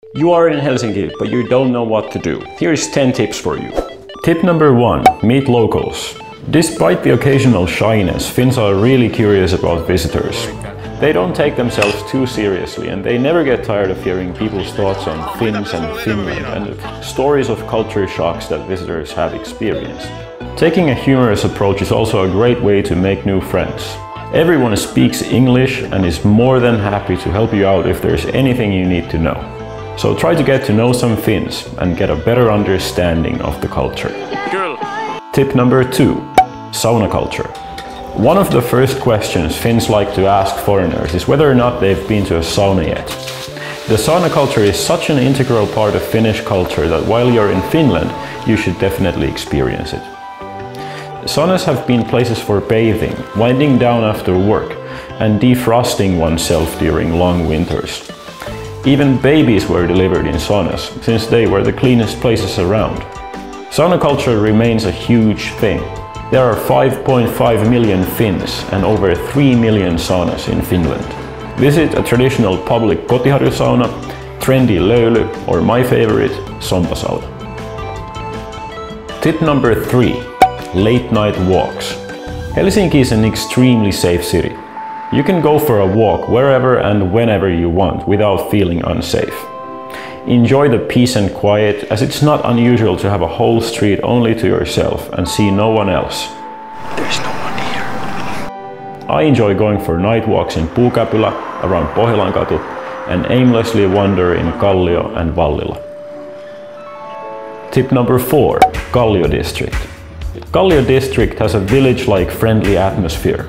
You are in Helsinki, but you don't know what to do. Here's 10 tips for you. Tip number 1. Meet locals. Despite the occasional shyness, Finns are really curious about visitors. They don't take themselves too seriously, and they never get tired of hearing people's thoughts on Finns and Finland and stories of culture shocks that visitors have experienced. Taking a humorous approach is also a great way to make new friends. Everyone speaks English and is more than happy to help you out if there's anything you need to know. So try to get to know some Finns and get a better understanding of the culture. Girl. Tip number 2. Sauna culture. One of the first questions Finns like to ask foreigners is whether or not they've been to a sauna yet. The sauna culture is such an integral part of Finnish culture that while you're in Finland, you should definitely experience it. Saunas have been places for bathing, winding down after work, and defrosting oneself during long winters. Even babies were delivered in saunas, since they were the cleanest places around. Sauna culture remains a huge thing. There are 5.5 million Finns and over 3 million saunas in Finland. Visit a traditional public kotiharjusauna, trendy löyly, or my favorite, sompasauna. Tip number 3. Late night walks. Helsinki is an extremely safe city. You can go for a walk wherever and whenever you want without feeling unsafe. Enjoy the peace and quiet, as it's not unusual to have a whole street only to yourself and see no one else. There's no one here. I enjoy going for night walks in Puukäpylä, around Pohilankatu, and aimlessly wander in Kallio and Vallila. Tip number 4. Kallio district. Kallio district has a village-like friendly atmosphere.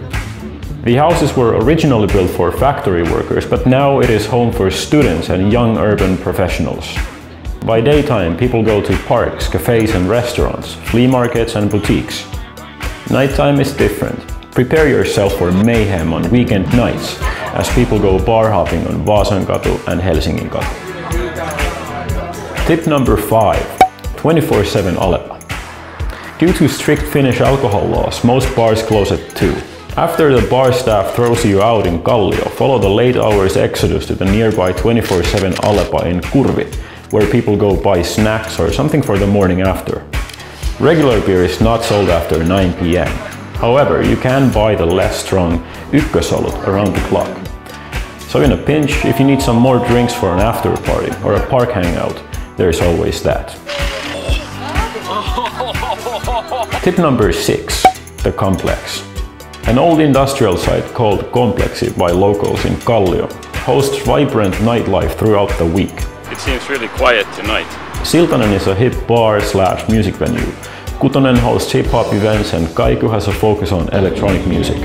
The houses were originally built for factory workers, but now it is home for students and young urban professionals. By daytime, people go to parks, cafes and restaurants, flea markets and boutiques. Nighttime is different. Prepare yourself for mayhem on weekend nights, as people go bar hopping on Vaasankatu and Helsinginkatu. Tip number 5. 24/7 Alepa. Due to strict Finnish alcohol laws, most bars close at 2. After the bar staff throws you out in Kallio, follow the late hours exodus to the nearby 24/7 Alepa in Kurvi, where people go buy snacks or something for the morning after. Regular beer is not sold after 9 p.m. However, you can buy the less strong ykkösolut around the clock. So in a pinch, if you need some more drinks for an after party or a park hangout, there's always that. Tip number 6. The Complex. An old industrial site called Komplexi by locals in Kallio hosts vibrant nightlife throughout the week. It seems really quiet tonight. Siltanen is a hip bar/music venue. Kutonen hosts hip-hop events and Kaiku has a focus on electronic music.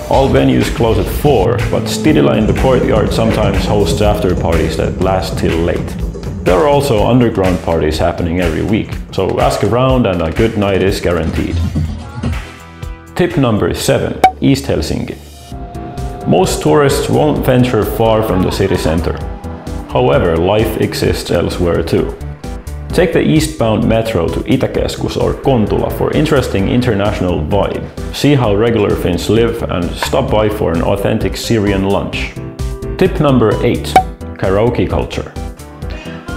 All venues close at 4, but Stidila in the courtyard sometimes hosts after parties that last till late. There are also underground parties happening every week, so ask around and a good night is guaranteed. Tip number 7. East Helsinki. Most tourists won't venture far from the city center. However, life exists elsewhere too. Take the eastbound metro to Itäkeskus or Kontula for interesting international vibe. See how regular Finns live and stop by for an authentic Syrian lunch. Tip number 8. Karaoke culture.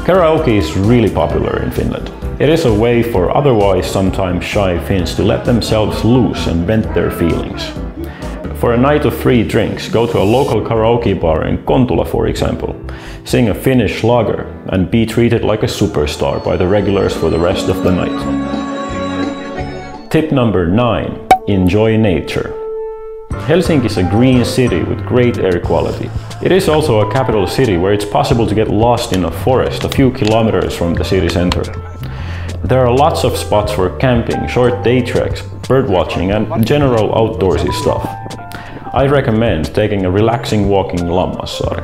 Karaoke is really popular in Finland. It is a way for otherwise sometimes shy Finns to let themselves loose and vent their feelings. For a night of free drinks, go to a local karaoke bar in Kontula, for example. Sing a Finnish lager and be treated like a superstar by the regulars for the rest of the night. Tip number 9. Enjoy nature. Helsinki is a green city with great air quality. It is also a capital city where it's possible to get lost in a forest a few kilometers from the city center. There are lots of spots for camping, short day treks, birdwatching and general outdoorsy stuff. I recommend taking a relaxing walk in Lammassaari.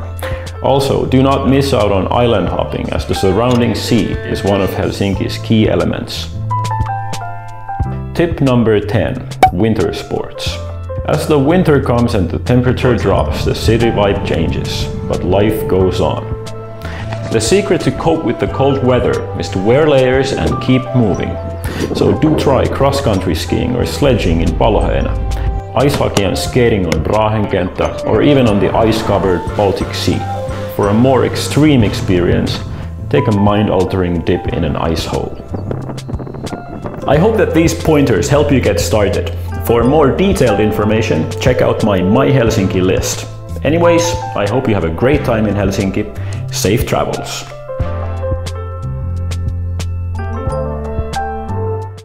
Also, do not miss out on island hopping, as the surrounding sea is one of Helsinki's key elements. Tip number 10. Winter sports. As the winter comes and the temperature drops, the city vibe changes, but life goes on. The secret to cope with the cold weather is to wear layers and keep moving. So do try cross-country skiing or sledging in Paloheinä, ice hockey and skating on Brahenkenttä, or even on the ice-covered Baltic Sea. for a more extreme experience, take a mind-altering dip in an ice hole. I hope that these pointers help you get started. For more detailed information, check out my Helsinki list. Anyways, I hope you have a great time in Helsinki. Safe travels!